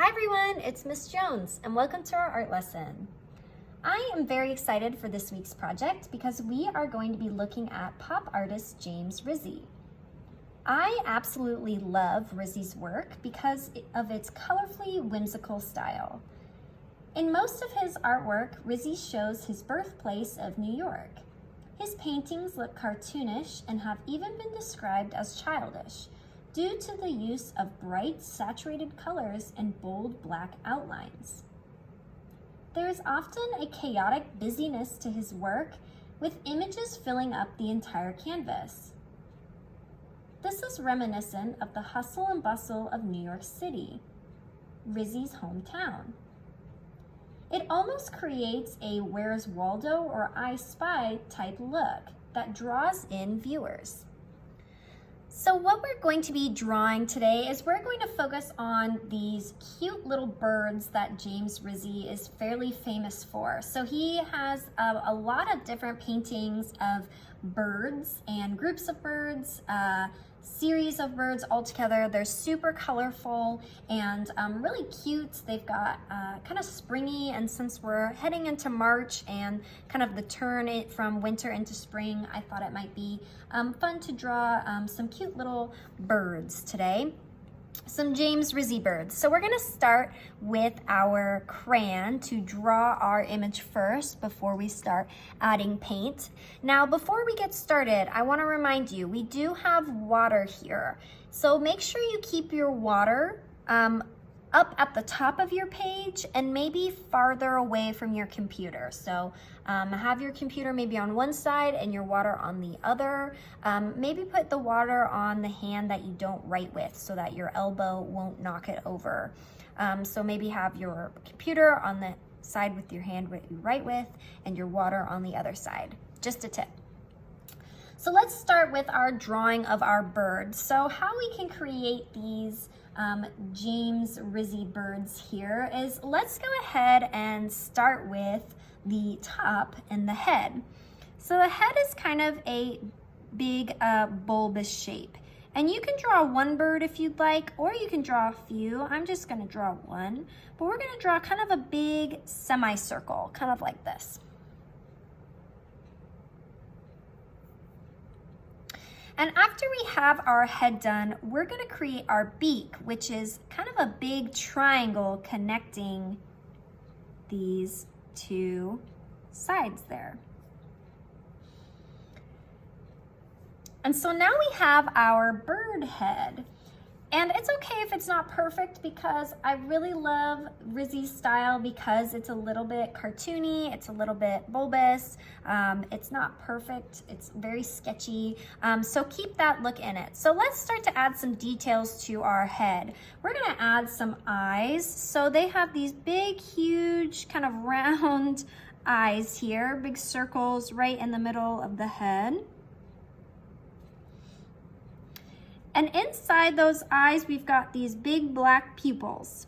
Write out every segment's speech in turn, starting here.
Hi everyone, it's Miss Jones and welcome to our art lesson. I am very excited for this week's project because we are going to be looking at pop artist James Rizzi. I absolutely love Rizzi's work because of its colorfully whimsical style. In most of his artwork, Rizzi shows his birthplace of New York. His paintings look cartoonish and have even been described as childish, due to the use of bright, saturated colors and bold black outlines. There is often a chaotic busyness to his work, with images filling up the entire canvas. This is reminiscent of the hustle and bustle of New York City, Rizzi's hometown. It almost creates a Where's Waldo or I Spy type look that draws in viewers. So what we're going to be drawing today is we're going to focus on these cute little birds that James Rizzi is fairly famous for. So he has a lot of different paintings of birds and groups of birds, series of birds all together. They're super colorful and really cute. They've got kind of springy, and since we're heading into March and kind of the turn from winter into spring, I thought it might be fun to draw some cute little birds today. Some James Rizzi birds. So we're gonna start with our crayon to draw our image first before we start adding paint. Now, before we get started, I wanna remind you, we do have water here. So make sure you keep your water up at the top of your page and maybe farther away from your computer. So have your computer maybe on one side and your water on the other. Maybe put the water on the hand that you don't write with so that your elbow won't knock it over. So maybe have your computer on the side with your hand what you write with and your water on the other side. Just a tip. So let's start with our drawing of our bird. So how we can create these James Rizzi birds here is, let's go ahead and start with the top and the head. So the head is kind of a big bulbous shape. And you can draw one bird if you'd like, or you can draw a few. I'm just gonna draw one, but we're gonna draw kind of a big semicircle, kind of like this. And after we have our head done, we're gonna create our beak, which is kind of a big triangle connecting these two sides there. And so now we have our bird head. And it's okay if it's not perfect, because I really love Rizzi's style because it's a little bit cartoony, it's a little bit bulbous, it's not perfect, it's very sketchy, so keep that look in it. So let's start to add some details to our head. We're gonna add some eyes. So they have these big, huge, kind of round eyes here, big circles right in the middle of the head. And inside those eyes, we've got these big black pupils.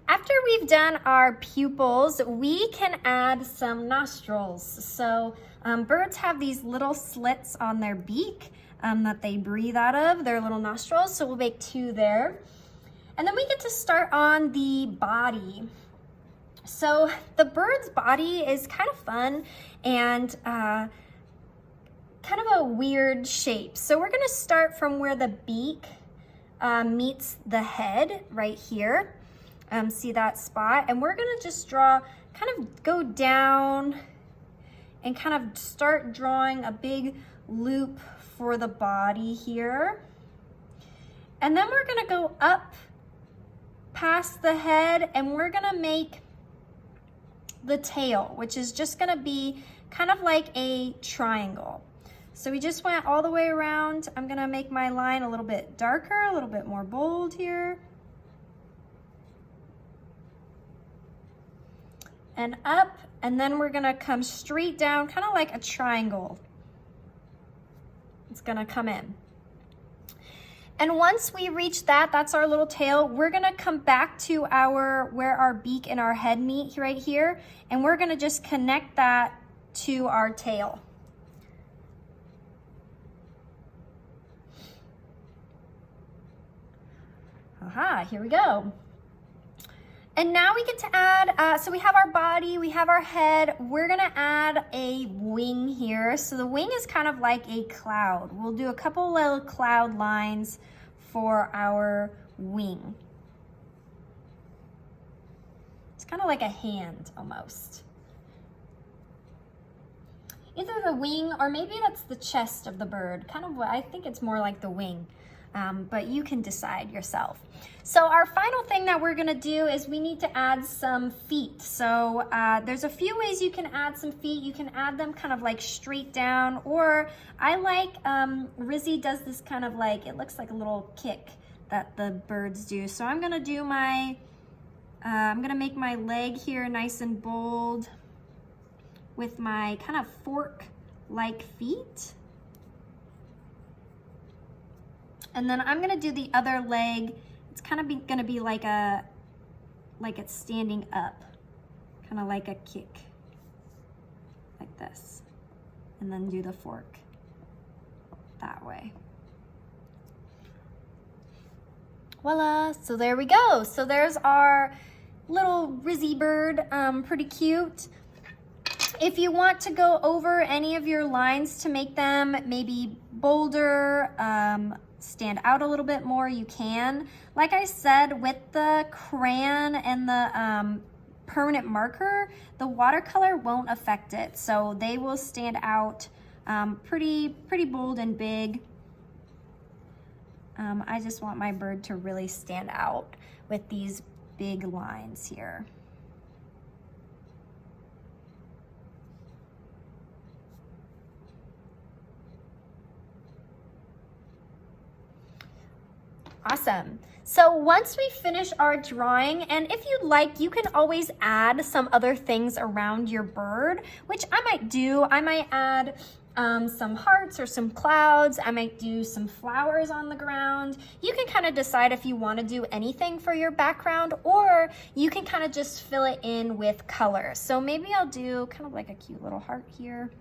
After we've done our pupils, we can add some nostrils. So birds have these little slits on their beak that they breathe out of, their little nostrils. So we'll make two there. And then we get to start on the body. So the bird's body is kind of fun and kind of a weird shape. So we're gonna start from where the beak meets the head right here. See that spot? And we're gonna just draw, kind of go down and kind of start drawing a big loop for the body here. And then we're gonna go up past the head and we're gonna make the tail, which is just gonna be kind of like a triangle. So we just went all the way around. I'm gonna make my line a little bit darker, a little bit more bold here. And up, and then we're gonna come straight down, kind of like a triangle. It's gonna come in. And once we reach that, that's our little tail, we're gonna come back to where our beak and our head meet right here, and we're gonna just connect that to our tail. Aha, here we go. And now we get to add, so we have our body, we have our head, we're gonna add a wing here. So the wing is kind of like a cloud. We'll do a couple little cloud lines for our wing. It's kind of like a hand almost. Either the wing or maybe that's the chest of the bird. Kind of, I think it's more like the wing. But you can decide yourself. So our final thing that we're gonna do is we need to add some feet. So there's a few ways you can add some feet. You can add them kind of like straight down, or I like, Rizzi does this kind of like, it looks like a little kick that the birds do. So I'm gonna do my, I'm gonna make my leg here nice and bold with my kind of fork-like feet. And then I'm gonna do the other leg. It's kind of gonna be like it's standing up, kind of like a kick, like this. And then do the fork that way. Voila, so there we go. So there's our little Rizzi bird, pretty cute. If you want to go over any of your lines to make them maybe bolder, stand out a little bit more, you can. Like I said, with the crayon and the permanent marker, the watercolor won't affect it. So they will stand out pretty bold and big. I just want my bird to really stand out with these big lines here. Awesome. So once we finish our drawing, and if you'd like, you can always add some other things around your bird, which I might do. I might add some hearts or some clouds. I might do some flowers on the ground. You can kind of decide if you want to do anything for your background, or you can kind of just fill it in with color. So maybe I'll do kind of like a cute little heart here.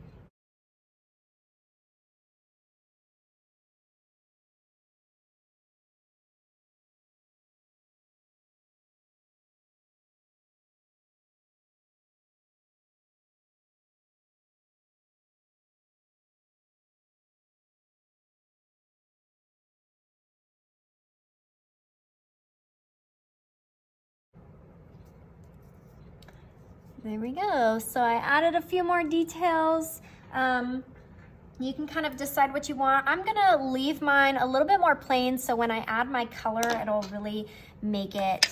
There we go. So I added a few more details. You can kind of decide what you want. I'm gonna leave mine a little bit more plain, so when I add my color, it'll really make it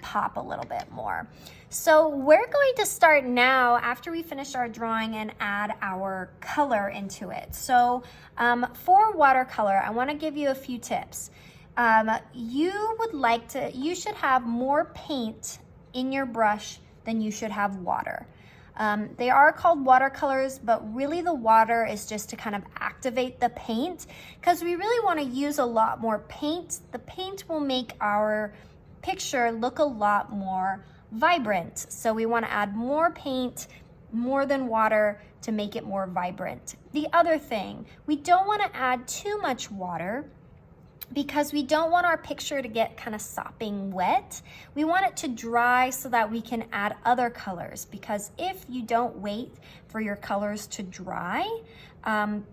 pop a little bit more. So we're going to start now after we finish our drawing and add our color into it. So for watercolor, I wanna give you a few tips. You should have more paint in your brush than you should have water. They are called watercolors, but really the water is just to kind of activate the paint, because we really want to use a lot more paint. The paint will make our picture look a lot more vibrant. So we want to add more paint, more than water, to make it more vibrant. The other thing, we don't want to add too much water, because we don't want our picture to get kind of sopping wet. We want it to dry so that we can add other colors, because if you don't wait for your colors to dry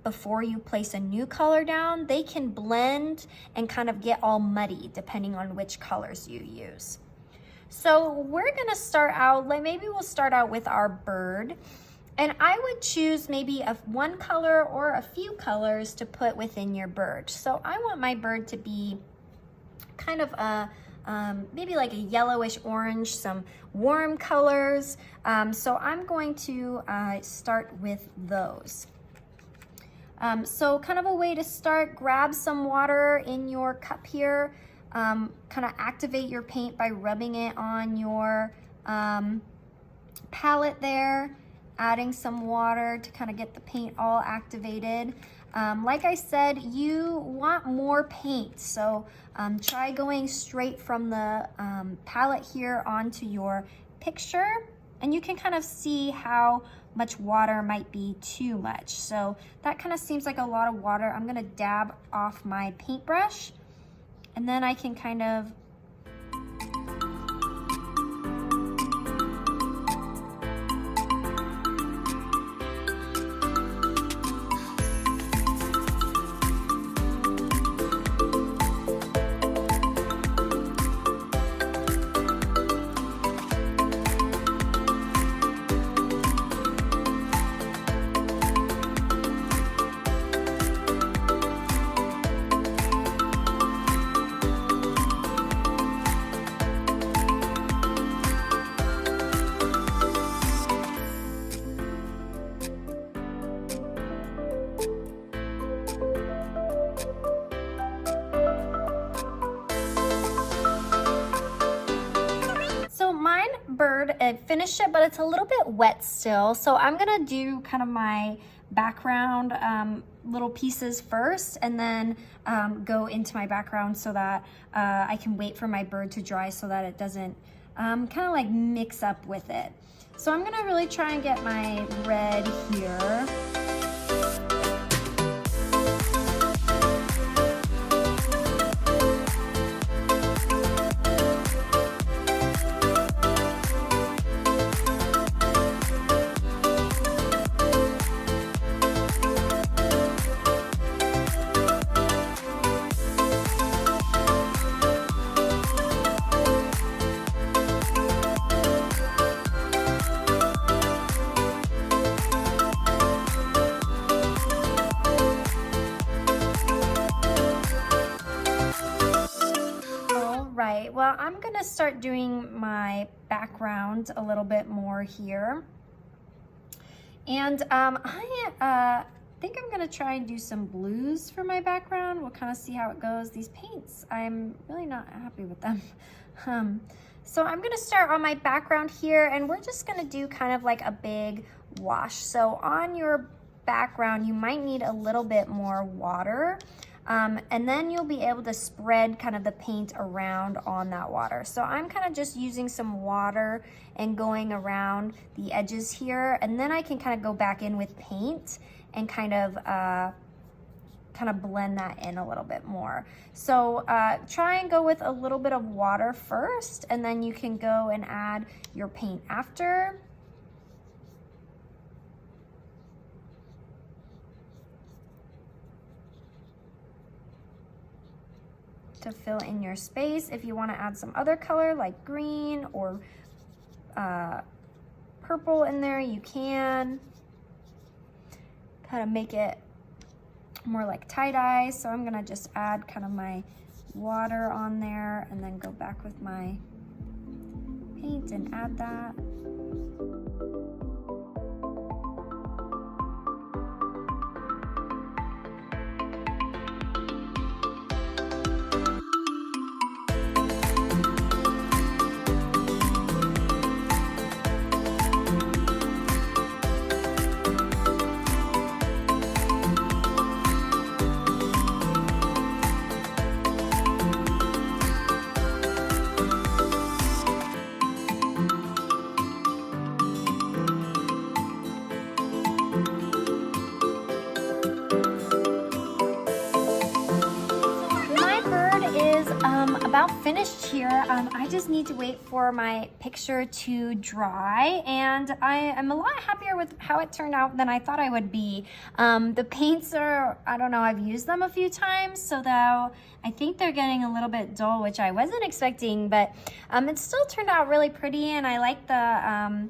before you place a new color down, they can blend and kind of get all muddy depending on which colors you use. So we're gonna start out, maybe we'll start out with our bird. And I would choose maybe one color or a few colors to put within your bird. So I want my bird to be kind of maybe like a yellowish orange, some warm colors. So I'm going to start with those. So kind of a way to start, grab some water in your cup here, kind of activate your paint by rubbing it on your palette there, adding some water to kind of get the paint all activated. Like I said, you want more paint, so try going straight from the palette here onto your picture, and you can kind of see how much water might be too much. So that kind of seems like a lot of water. I'm gonna dab off my paintbrush, and then I can kind of finished it, but it's a little bit wet still. So I'm gonna do kind of my background little pieces first, and then go into my background so that I can wait for my bird to dry so that it doesn't kind of like mix up with it. So I'm gonna really try and get my red here. Right, well, I'm gonna start doing my background a little bit more here. And I think I'm gonna try and do some blues for my background. We'll kind of see how it goes. These paints, I'm really not happy with them. So I'm gonna start on my background here, and we're just gonna do kind of like a big wash. So on your background, you might need a little bit more water. And then you'll be able to spread kind of the paint around on that water. So I'm kind of just using some water and going around the edges here, and then I can kind of go back in with paint and kind of blend that in a little bit more. So try and go with a little bit of water first, and then you can go and add your paint after. To fill in your space. If you want to add some other color like green or purple in there, you can kind of make it more like tie-dye. So I'm gonna just add kind of my water on there and then go back with my paint and add that. About finished here. I just need to wait for my picture to dry, and I am a lot happier with how it turned out than I thought I would be. The paints are, I don't know, I've used them a few times, so though I think they're getting a little bit dull, which I wasn't expecting, but it still turned out really pretty, and I like the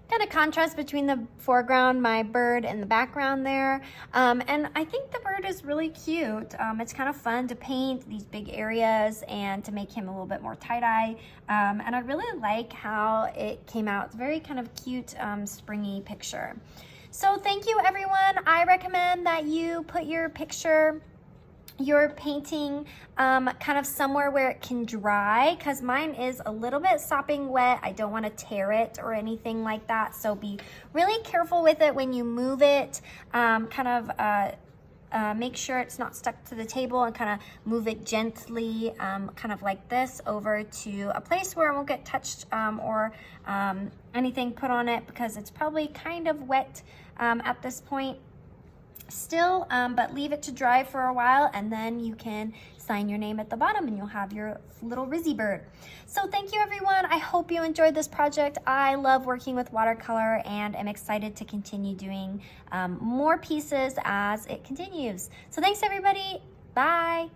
kind of contrast between the foreground, my bird, and the background there. And I think the bird is really cute. It's kind of fun to paint these big areas and to make him a little bit more tie-dye. And I really like how it came out. It's a very kind of cute, springy picture. So thank you, everyone. I recommend that you put your picture, your painting kind of somewhere where it can dry, because mine is a little bit sopping wet. I don't want to tear it or anything like that, so be really careful with it when you move it. Make sure it's not stuck to the table, and kind of move it gently, kind of like this, over to a place where it won't get touched or anything put on it, because it's probably kind of wet at this point still, but leave it to dry for a while, and then you can sign your name at the bottom and you'll have your little Rizzi bird. So thank you, everyone. I hope you enjoyed this project. I love working with watercolor, and I'm excited to continue doing more pieces as it continues. So thanks, everybody. Bye.